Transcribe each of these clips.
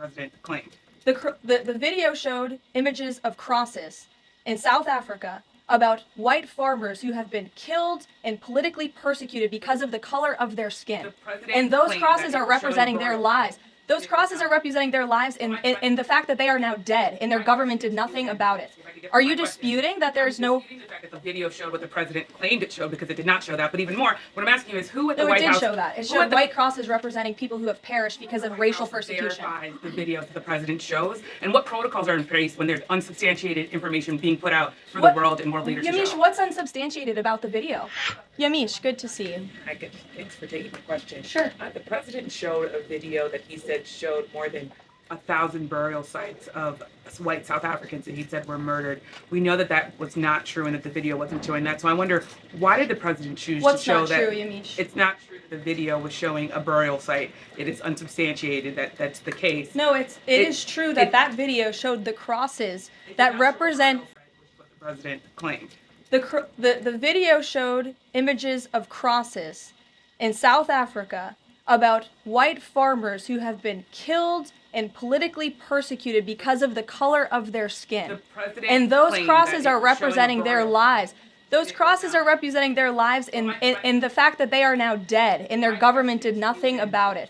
President claimed. The video showed images of crosses in South Africa about white farmers who have been killed and politically persecuted because of the color of their skin. And those crosses are representing their lives. Those crosses are representing their lives in the fact that they are now dead and their government did nothing about it. Are you disputing that there's no... The fact that the video showed what the president claimed it showed, because it did not show that. But even more, what I'm asking you is who at the White House... No, it did show that. It showed white crosses representing people who have perished because of racial persecution. Verifies the video that the president shows, and what protocols are in place when there's unsubstantiated information being put out for the world and world leaders to Yamish, show? what's unsubstantiated about the video? Yamish, good to see you. Thanks for taking the question. Sure. The president showed a video that he said showed more than 1,000 burial sites of white South Africans that he said were murdered. We know that that was not true and that the video wasn't showing that. So I wonder, why did the president choose to show that? What's not true, Yamish? It's not true that the video was showing a burial site. It is unsubstantiated that that's the case. No, it is true that that video showed the crosses that represent... What the president claimed. The video showed images of crosses in South Africa about white farmers who have been killed and politically persecuted because of the color of their skin. And those crosses are representing their lives. Those crosses are representing their lives in the fact that they are now dead and their government did nothing about it.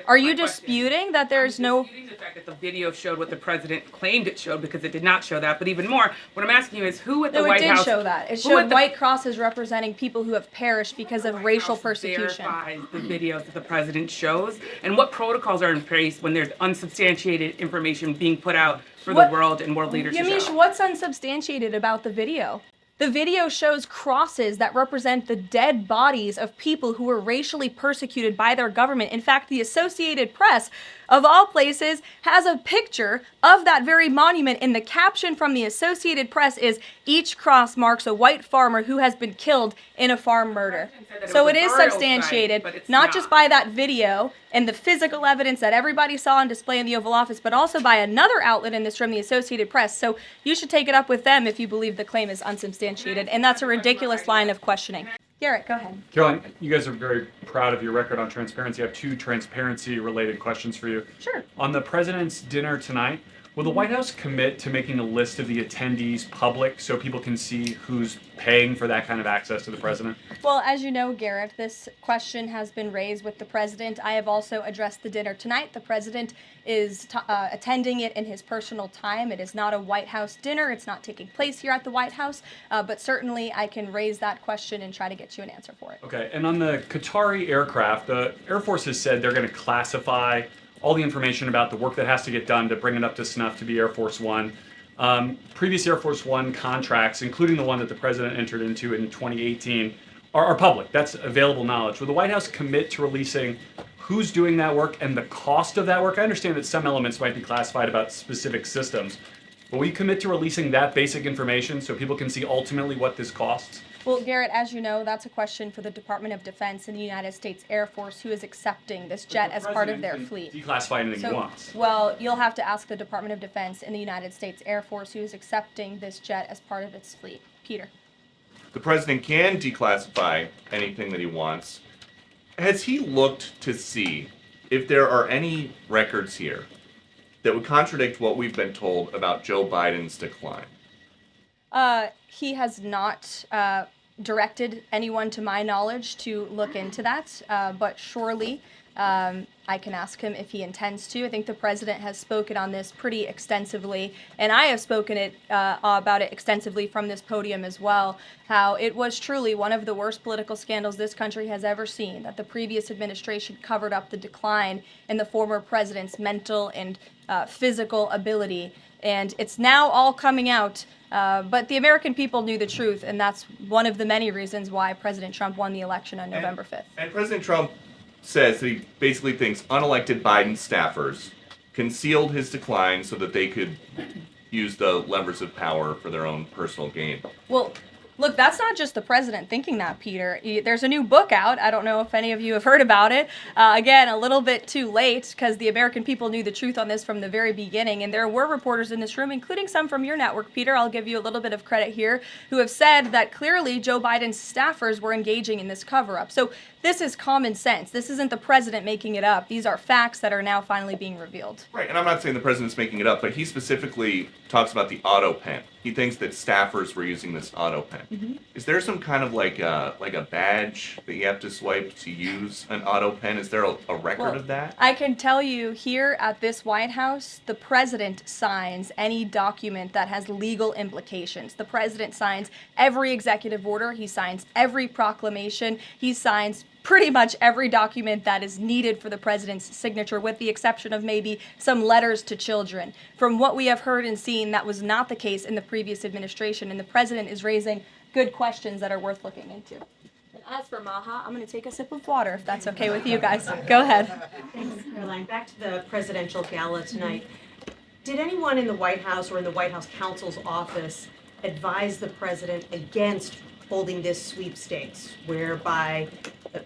Are you disputing that there's no... The fact that the video showed what the president claimed it showed, because it did not show that. But even more, what I'm asking you is who at the White House... No, it did show that. It showed white crosses representing people who have perished because of racial persecution. Verifies the videos that the president shows, and what protocols are in place when there's unsubstantiated information being put out for the world and world leaders to show? Yamish, what's unsubstantiated about the video? The video shows crosses that represent the dead bodies of people who were racially persecuted by their government. In fact, the Associated Press, of all places, has a picture of that very monument, and the caption from the Associated Press is, "Each cross marks a white farmer who has been killed in a farm murder." So it is substantiated, not just by that video and the physical evidence that everybody saw on display in the Oval Office, but also by another outlet in this room, the Associated Press. So you should take it up with them if you believe the claim is unsubstantiated, and that's a ridiculous line of questioning. Garrett, go ahead. Caroline, you guys are very proud of your record on transparency. I have two transparency-related questions for you. Sure. On the president's dinner tonight, will the White House commit to making a list of the attendees public so people can see who's paying for that kind of access to the president? Well, as you know, Garrett, this question has been raised with the president. I have also addressed the dinner tonight. The president is attending it in his personal time. It is not a White House dinner. It's not taking place here at the White House. But certainly I can raise that question and try to get you an answer for it. Okay, and on the Qatari aircraft, the Air Force has said they're going to classify all the information about the work that has to get done to bring it up to snuff to be Air Force One. Previous Air Force One contracts, including the one that the president entered into in 2018, are public. That's available knowledge. Will the White House commit to releasing who's doing that work and the cost of that work? I understand that some elements might be classified about specific systems, but will you commit to releasing that basic information so people can see ultimately what this costs? Well, Garrett, as you know, that's a question for the Department of Defense and the United States Air Force, who is accepting this jet as part of their fleet. Declassify anything he wants. Well, you'll have to ask the Department of Defense and the United States Air Force, who is accepting this jet as part of its fleet. Peter. The president can declassify anything that he wants. Has he looked to see if there are any records here that would contradict what we've been told about Joe Biden's decline? He has not directed anyone, to my knowledge, to look into that, but surely I can ask him if he intends to. I think the president has spoken on this pretty extensively, and I have spoken about it extensively from this podium as well, how it was truly one of the worst political scandals this country has ever seen, that the previous administration covered up the decline in the former president's mental and physical ability. And it's now all coming out, but the American people knew the truth, and that's one of the many reasons why President Trump won the election on November 5th. And President Trump says that he basically thinks unelected Biden staffers concealed his decline so that they could use the levers of power for their own personal gain. Well, look, that's not just the president thinking that, Peter. There's a new book out. I don't know if any of you have heard about it. Again, a little bit too late, because the American people knew the truth on this from the very beginning. And there were reporters in this room, including some from your network, Peter, I'll give you a little bit of credit here, who have said that clearly Joe Biden's staffers were engaging in this cover-up. So This is common sense. This isn't the president making it up. These are facts that are now finally being revealed. Right, and I'm not saying the president's making it up, but he specifically talks about the auto pen. He thinks that staffers were using this auto pen. Is there some kind of like a badge that you have to swipe to use an auto pen? Is there a record of that? I can tell you here at this White House, the president signs any document that has legal implications. The president signs every executive order. He signs every proclamation. He signs pretty much every document that is needed for the president's signature, with the exception of maybe some letters to children. From what we have heard and seen, that was not the case in the previous administration, and the president is raising good questions that are worth looking into. And as for Maha, I'm going to take a sip of water, if that's okay with you guys. Go ahead. Thanks, Caroline. Back to the presidential gala tonight. Did anyone in the White House or in the White House counsel's office advise the president against holding this sweepstakes, whereby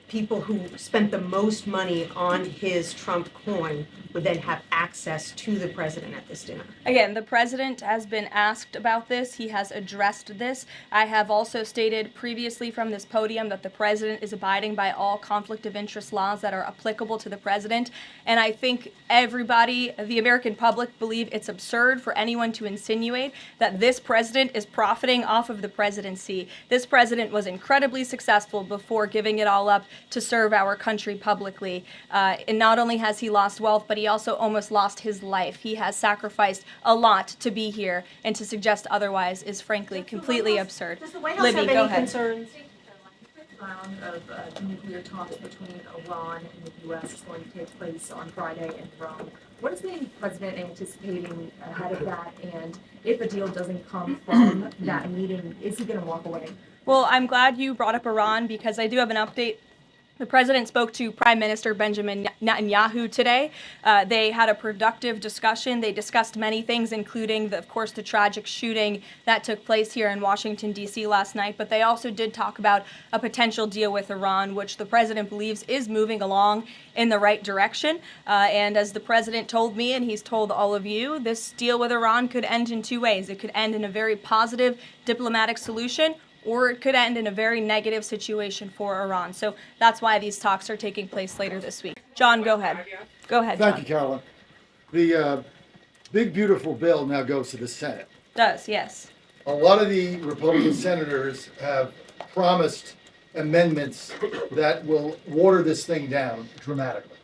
people who spent the most money on his Trump coin would then have access to the president at this dinner? Again, the president has been asked about this. He has addressed this. I have also stated previously from this podium that the president is abiding by all conflict of interest laws that are applicable to the president. And I think everybody, the American public, believe it's absurd for anyone to insinuate that this president is profiting off of the presidency. This president was incredibly successful before giving it all up to serve our country publicly. And not only has he lost wealth, but he also almost lost his life. He has sacrificed a lot to be here, and to suggest otherwise is frankly completely absurd. Does the White House Libby, have go any ahead. concerns? Round of nuclear talks between Iran and the U.S. is going to take place on Friday in Rome. What is the president anticipating ahead of that? And if a deal doesn't come from that meeting, is he going to walk away? Well, I'm glad you brought up Iran, because I do have an update. The president spoke to Prime Minister Benjamin Netanyahu today. They had a productive discussion. They discussed many things, including, of course, the tragic shooting that took place here in Washington, D.C. last night. But they also did talk about a potential deal with Iran, which the president believes is moving along in the right direction. And as the president told me, and he's told all of you, this deal with Iran could end in two ways. It could end in a very positive diplomatic solution, or it could end in a very negative situation for Iran. So that's why these talks are taking place later this week. John, go ahead. Go ahead, Thank John. you, Carolyn. The big, beautiful bill now goes to the Senate. Does, yes. A lot of the Republican senators have promised amendments that will water this thing down dramatically.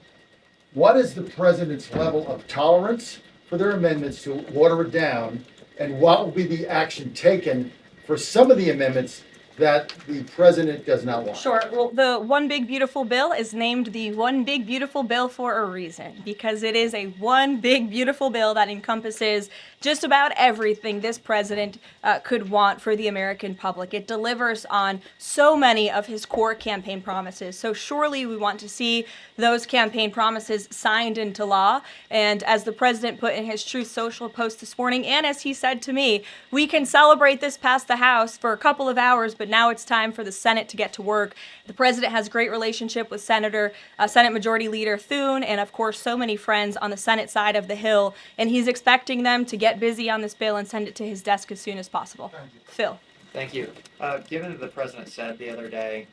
What is the president's level of tolerance for their amendments to water it down, and what will be the action taken for some of the amendments that the president does not want? Sure. Well, the One Big Beautiful Bill is named the One Big Beautiful Bill for a reason, because it is a one big beautiful bill that encompasses just about everything this president could want for the American public. It delivers on so many of his core campaign promises. So surely we want to see those campaign promises signed into law. And as the president put in his Truth Social post this morning, and as he said to me, we can celebrate this past the House for a couple of hours, but now it's time for the Senate to get to work. The president has a great relationship with Senate Majority Leader Thune, and of course so many friends on the Senate side of the Hill, and he's expecting them to get busy on this bill and send it to his desk as soon as possible. Phil. Thank you. Given that the president said the other day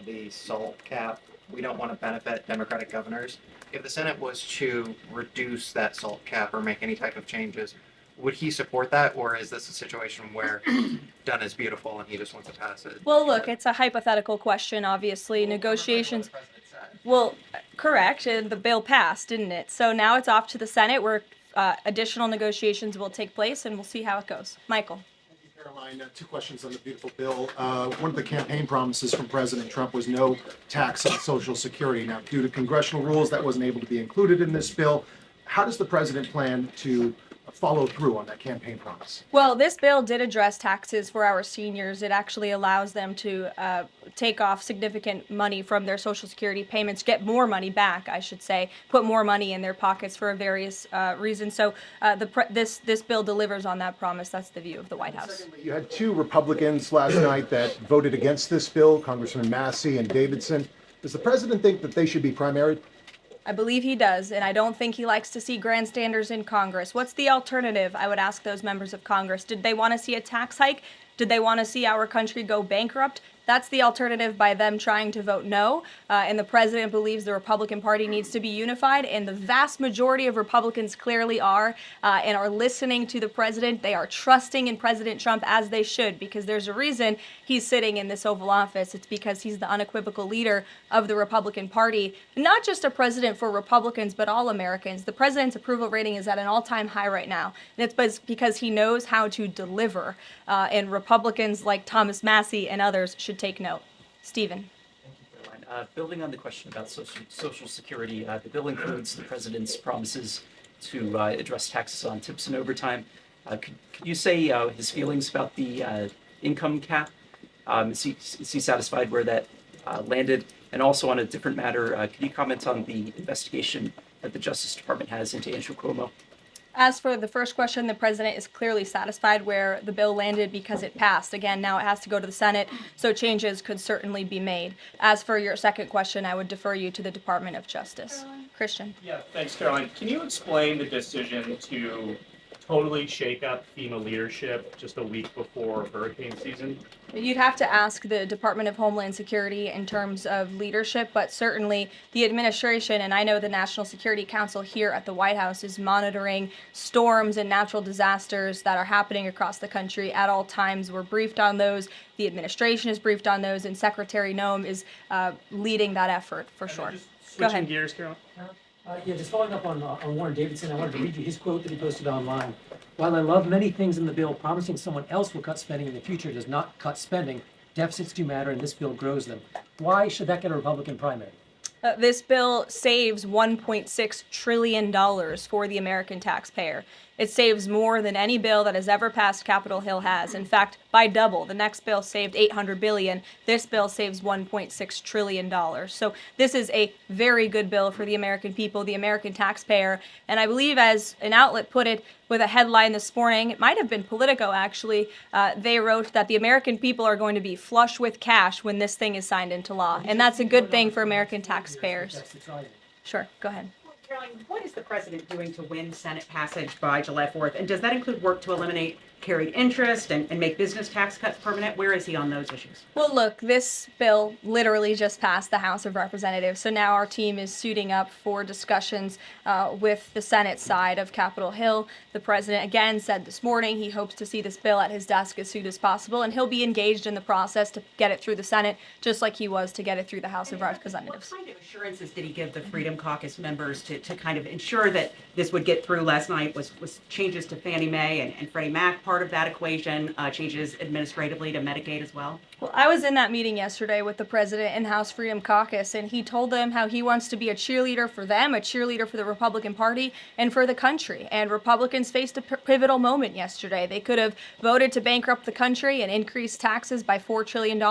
the SALT cap, we don't want to benefit Democratic governors. If the Senate was to reduce that SALT cap or make any type of changes, would he support that, or is this a situation where done is beautiful and he just wants to pass it? Well, look, it's a hypothetical question, obviously. Negotiations. Well, correct. And the bill passed, didn't it? So now it's off to the Senate, where additional negotiations will take place, and we'll see how it goes. Michael. Thank you, Caroline. Two questions on the beautiful bill. One of the campaign promises from President Trump was no tax on Social Security. Now, due to congressional rules, that wasn't able to be included in this bill. How does the president plan to follow through on that campaign promise? Well, this bill did address taxes for our seniors. It actually allows them to take off significant money from their Social Security payments, get more money back, I should say, put more money in their pockets for various reasons. So this bill delivers on that promise. That's the view of the White House. Secondly, you had two Republicans last night that voted against this bill, Congressman Massey and Davidson. Does the president think that they should be primaried? I believe he does, and I don't think he likes to see grandstanders in Congress. What's the alternative? I would ask those members of Congress. Did they want to see a tax hike? Did they want to see our country go bankrupt? That's the alternative by them trying to vote no. And the president believes the Republican Party needs to be unified. And the vast majority of Republicans clearly are and are listening to the president. They are trusting in President Trump as they should, because there's a reason he's sitting in this Oval Office. It's because he's the unequivocal leader of the Republican Party. Not just a president for Republicans, but all Americans. The president's approval rating is at an all-time high right now. And it's because he knows how to deliver. And Republicans like Thomas Massey and others should take note. Stephen. Building on the question about Social Security, the bill includes the president's promises to address taxes on tips and overtime. Could you say his feelings about the income cap? Is he satisfied where that landed? And also on a different matter, could you comment on the investigation that the Justice Department has into Andrew Cuomo? As for the first question, the president is clearly satisfied where the bill landed because it passed. Again, now it has to go to the Senate, so changes could certainly be made. As for your second question, I would defer you to the Department of Justice. Christian. Yeah, thanks, Caroline. Can you explain the decision to totally shake up FEMA leadership just a week before hurricane season? You'd have to ask the Department of Homeland Security in terms of leadership, but certainly the administration, and I know the National Security Council here at the White House is monitoring storms and natural disasters that are happening across the country at all times. We're briefed on those. The administration is briefed on those, and Secretary Noem is leading that effort for sure. Go ahead. Switching gears, Carol. Yeah, just following up on Warren Davidson, I wanted to read you his quote that he posted online. While I love many things in the bill, promising someone else will cut spending in the future does not cut spending. Deficits do matter, and this bill grows them. Why should that get a Republican primary? This bill saves $1.6 trillion for the American taxpayer. It saves more than any bill that has ever passed Capitol Hill has. In fact, by double. The next bill saved $800 billion. This bill saves $1.6 trillion. So this is a very good bill for the American people, the American taxpayer. And I believe, as an outlet put it with a headline this morning, it might have been Politico actually, they wrote that the American people are going to be flush with cash when this thing is signed into law. And that's a good thing for American taxpayers. Sure, go ahead. Caroline, what is the president doing to win Senate passage by July 4th? And does that include work to eliminate carried interest and make business tax cuts permanent? Where is he on those issues? Well, look, this bill literally just passed the House of Representatives. So now our team is suiting up for discussions with the Senate side of Capitol Hill. The president again said this morning he hopes to see this bill at his desk as soon as possible, and he'll be engaged in the process to get it through the Senate, just like he was to get it through the House of Representatives. What kind of assurances did he give the Freedom Caucus members to kind of ensure that this would get through last night? Was changes to Fannie Mae and Freddie Mac part of that equation, changes administratively to Medicaid as well? Well, I was in that meeting yesterday with the president and House Freedom Caucus, and he told them how he wants to be a cheerleader for them, a cheerleader for the Republican Party, and for the country. And Republicans faced a pivotal moment yesterday. They could have voted to bankrupt the country and increase taxes by $4 trillion,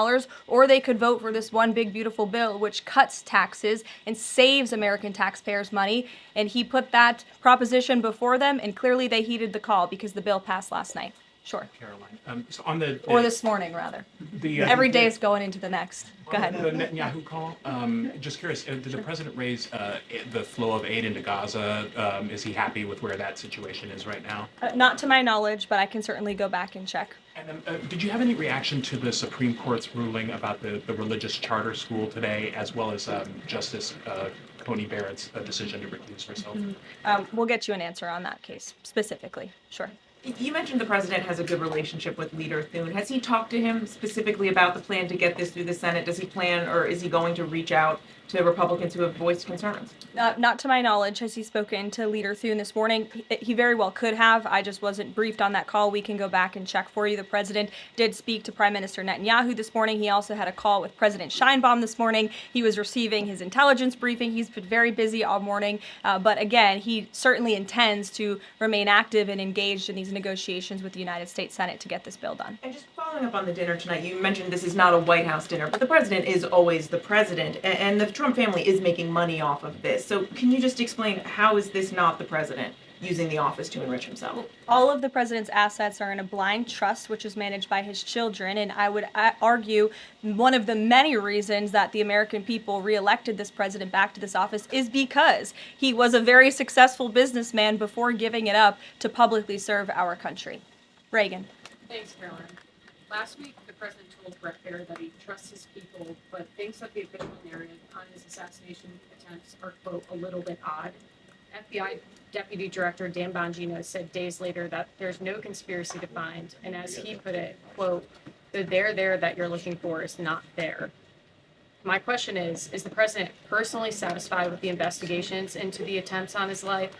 or they could vote for this one big, beautiful bill which cuts taxes and saves American taxpayers money. And he put that proposition before them, and clearly they heeded the call because the bill passed last night. Sure. Caroline, so on the or this morning, rather. Every day is going into the next. Go ahead. The Netanyahu call. Just curious, did the president raise the flow of aid into Gaza? Is he happy with where that situation is right now? Not to my knowledge, but I can certainly go back and check. And then, did you have any reaction to the Supreme Court's ruling about the religious charter school today, as well as Justice Coney Barrett's decision to recuse herself? We'll get you an answer on that case specifically. Sure. You mentioned the president has a good relationship with Leader Thune. Has he talked to him specifically about the plan to get this through the Senate? Does he plan, or is he going to reach out to Republicans who have voiced concerns? Not to my knowledge has he spoken to Leader Thune this morning. He very well could have. I just wasn't briefed on that call. We can go back and check for you. The president did speak to Prime Minister Netanyahu this morning. He also had a call with President Sheinbaum this morning. He was receiving his intelligence briefing. He's been very busy all morning. But again, he certainly intends to remain active and engaged in these negotiations with the United States Senate to get this bill done. And just following up on the dinner tonight, you mentioned this is not a White House dinner, but the president is always the president, and the Trump family is making money off of this. So can you just explain, how is this not the president using the office to enrich himself? All of the president's assets are in a blind trust, which is managed by his children. And I would argue one of the many reasons that the American people reelected this president back to this office is because he was a very successful businessman before giving it up to publicly serve our country. Reagan. Thanks, Caroline. Last week, the president told Brett Baer that he trusts his people, but thinks that the official narrative on his assassination attempts are, quote, a little bit odd. FBI Deputy Director Dan Bongino said days later that there's no conspiracy to find, and as he put it, quote, the there that you're looking for is not there. My question is the president personally satisfied with the investigations into the attempts on his life?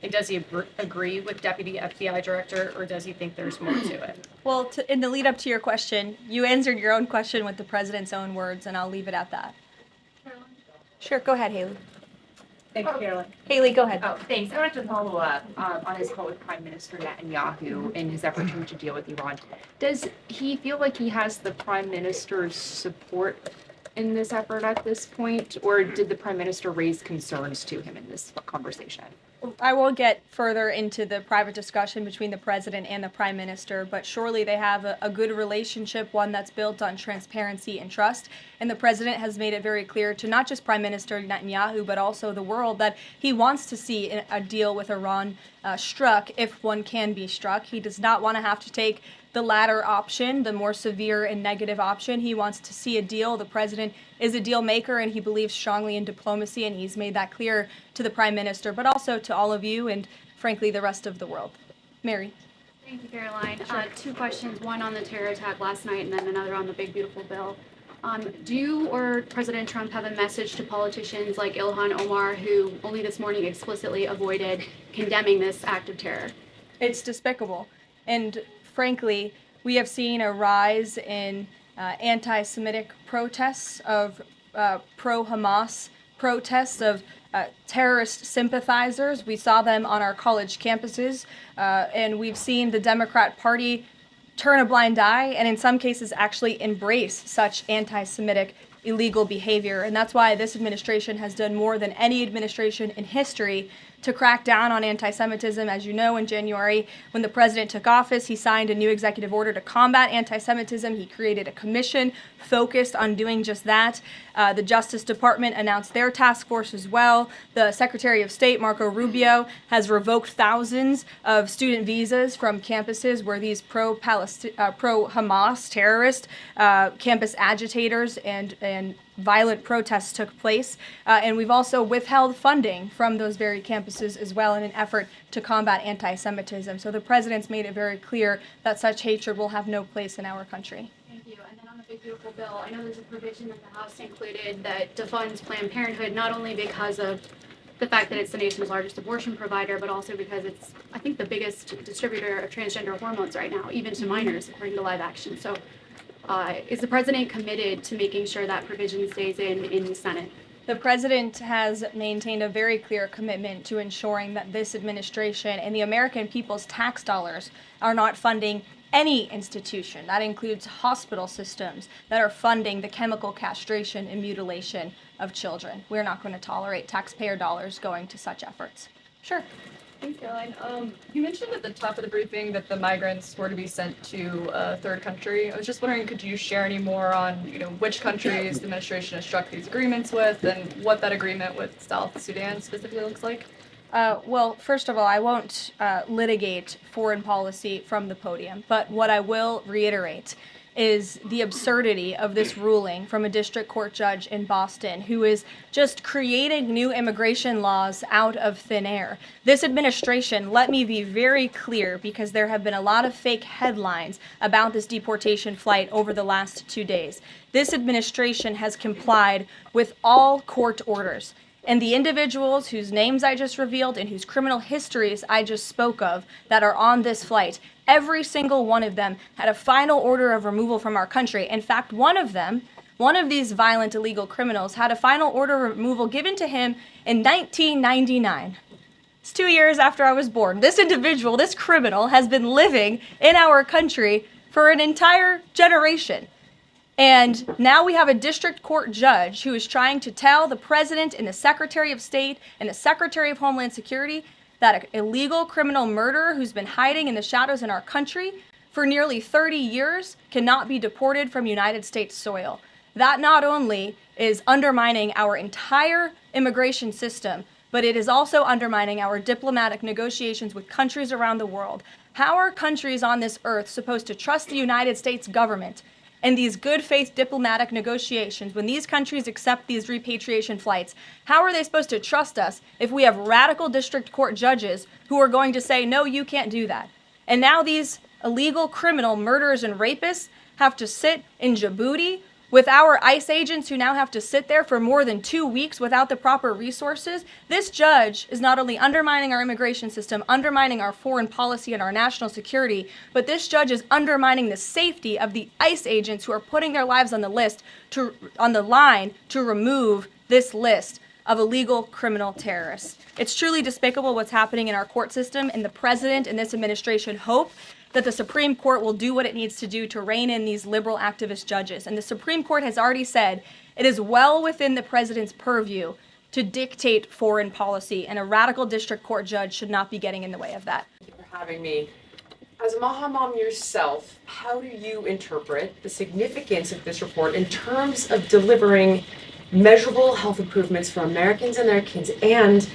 And does he agree with Deputy FBI Director, or does he think there's more to it? Well, in the lead up to your question, you answered your own question with the president's own words, and I'll leave it at that. Sure, go ahead, Haley. Thanks, Carolyn. Haley, go ahead. Oh, thanks. I wanted to follow up on his call with Prime Minister Netanyahu in his effort to deal with Iran. Does he feel like he has the Prime Minister's support in this effort at this point, or did the Prime Minister raise concerns to him in this conversation? I won't get further into the private discussion between the president and the prime minister, but surely they have a good relationship, one that's built on transparency and trust. And the president has made it very clear to not just Prime Minister Netanyahu, but also the world, that he wants to see a deal with Iran struck, if one can be struck. He does not want to have to take the latter option, the more severe and negative option. He wants to see a deal. The president is a deal maker, and he believes strongly in diplomacy, and he's made that clear to the prime minister, but also to all of you and, frankly, the rest of the world. Mary. Thank you, Caroline. Sure. Two questions, one on the terror attack last night and then another on the big, beautiful bill. Do you or President Trump have a message to politicians like Ilhan Omar, who only this morning explicitly avoided condemning this act of terror? It's despicable. And frankly, we have seen a rise in anti-Semitic protests, of pro-Hamas protests, of terrorist sympathizers. We saw them on our college campuses, and we've seen the Democrat Party turn a blind eye and in some cases actually embrace such anti-Semitic illegal behavior. And that's why this administration has done more than any administration in history to crack down on anti-Semitism. As you know, in January, when the president took office, he signed a new executive order to combat anti-Semitism. He created a commission focused on doing just that. The Justice Department announced their task force as well. The Secretary of State, Marco Rubio, has revoked thousands of student visas from campuses where these pro-Hamas terrorist campus agitators and violent protests took place. And we've also withheld funding from those very campuses as well in an effort to combat anti-Semitism. So the president's made it very clear that such hatred will have no place in our country. Thank you. And then on the big, beautiful bill, I know there's a provision that the House included that defunds Planned Parenthood, not only because of the fact that it's the nation's largest abortion provider, but also because it's, I think, the biggest distributor of transgender hormones right now, even to minors, according to Live Action. So is the president committed to making sure that provision stays in the Senate? The president has maintained a very clear commitment to ensuring that this administration and the American people's tax dollars are not funding any institution. That includes hospital systems that are funding the chemical castration and mutilation of children. We're not going to tolerate taxpayer dollars going to such efforts. Sure. Thanks, Caroline. You mentioned at the top of the briefing that the migrants were to be sent to a third country. I was just wondering, could you share any more on, which countries the administration has struck these agreements with, and what that agreement with South Sudan specifically looks like? Well, first of all, I won't litigate foreign policy from the podium, but what I will reiterate is the absurdity of this ruling from a district court judge in Boston who is just creating new immigration laws out of thin air. This administration, let me be very clear, because there have been a lot of fake headlines about this deportation flight over the last 2 days. This administration has complied with all court orders. And the individuals whose names I just revealed and whose criminal histories I just spoke of that are on this flight, every single one of them had a final order of removal from our country. In fact, one of these violent illegal criminals had a final order of removal given to him in 1999. It's 2 years after I was born. This individual, this criminal, has been living in our country for an entire generation. And now we have a district court judge who is trying to tell the president and the Secretary of State and the Secretary of Homeland Security that an illegal criminal murderer who's been hiding in the shadows in our country for nearly 30 years cannot be deported from United States soil. That not only is undermining our entire immigration system, but it is also undermining our diplomatic negotiations with countries around the world. How are countries on this earth supposed to trust the United States government in these good faith diplomatic negotiations when these countries accept these repatriation flights? How are they supposed to trust us if we have radical district court judges who are going to say, no, you can't do that? And now these illegal criminal murderers and rapists have to sit in Djibouti with our ICE agents who now have to sit there for more than 2 weeks without the proper resources. This judge is not only undermining our immigration system, undermining our foreign policy and our national security, but this judge is undermining the safety of the ICE agents who are putting their lives on the line to remove this list of illegal criminal terrorists. It's truly despicable what's happening in our court system, and the president and this administration hope that the Supreme Court will do what it needs to do to rein in these liberal activist judges. And the Supreme Court has already said it is well within the president's purview to dictate foreign policy, and a radical district court judge should not be getting in the way of that. Thank you for having me. As a Maha mom yourself, how do you interpret the significance of this report in terms of delivering measurable health improvements for Americans and their kids, and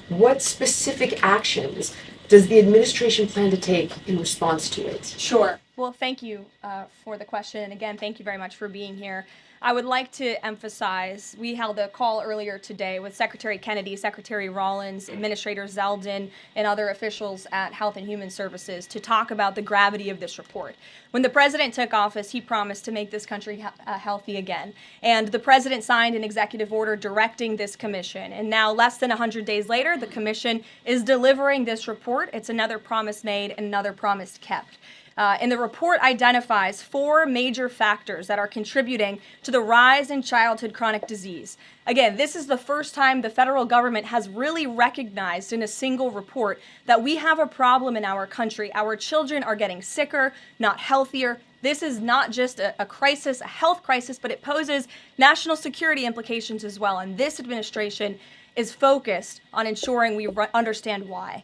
what specific actions does the administration plan to take in response to it? Sure. Well, thank you for the question. And again, thank you very much for being here. I would like to emphasize, we held a call earlier today with Secretary Kennedy, Secretary Rollins, Administrator Zeldin, and other officials at Health and Human Services to talk about the gravity of this report. When the president took office, he promised to make this country healthy again. And the president signed an executive order directing this commission. And now, less than 100 days later, the commission is delivering this report. It's another promise made and another promise kept. And the report identifies 4 major factors that are contributing to the rise in childhood chronic disease. Again, this is the first time the federal government has really recognized in a single report that we have a problem in our country. Our children are getting sicker, not healthier. This is not just a crisis, a health crisis, but it poses national security implications as well. And this administration is focused on ensuring we understand why.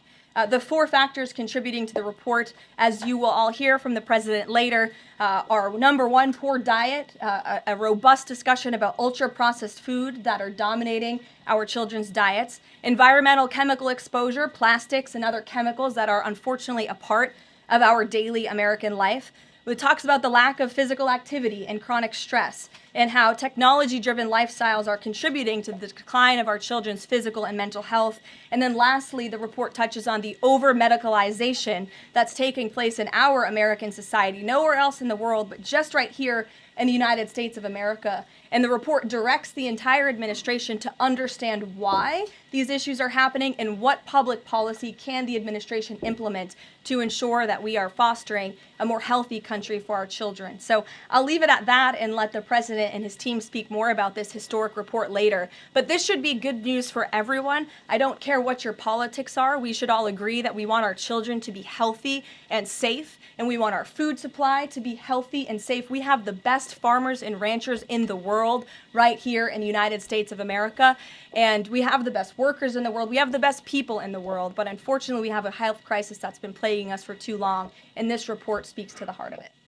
The 4 factors contributing to the report, as you will all hear from the president later, are number 1, poor diet, a robust discussion about ultra-processed food that are dominating our children's diets, environmental chemical exposure, plastics and other chemicals that are unfortunately a part of our daily American life. It talks about the lack of physical activity and chronic stress, and how technology-driven lifestyles are contributing to the decline of our children's physical and mental health. And then lastly, the report touches on the over-medicalization that's taking place in our American society, nowhere else in the world, but just right here in the United States of America. And the report directs the entire administration to understand why these issues are happening and what public policy can the administration implement to ensure that we are fostering a more healthy country for our children. So I'll leave it at that and let the president and his team speak more about this historic report later. But this should be good news for everyone. I don't care what your politics are. We should all agree that we want our children to be healthy and safe, and we want our food supply to be healthy and safe. We have the best farmers and ranchers in the world right here in the United States of America, and we have the best workers in the world. We have the best people in the world, but unfortunately we have a health crisis that's been plaguing us for too long, and this report speaks to the heart of it.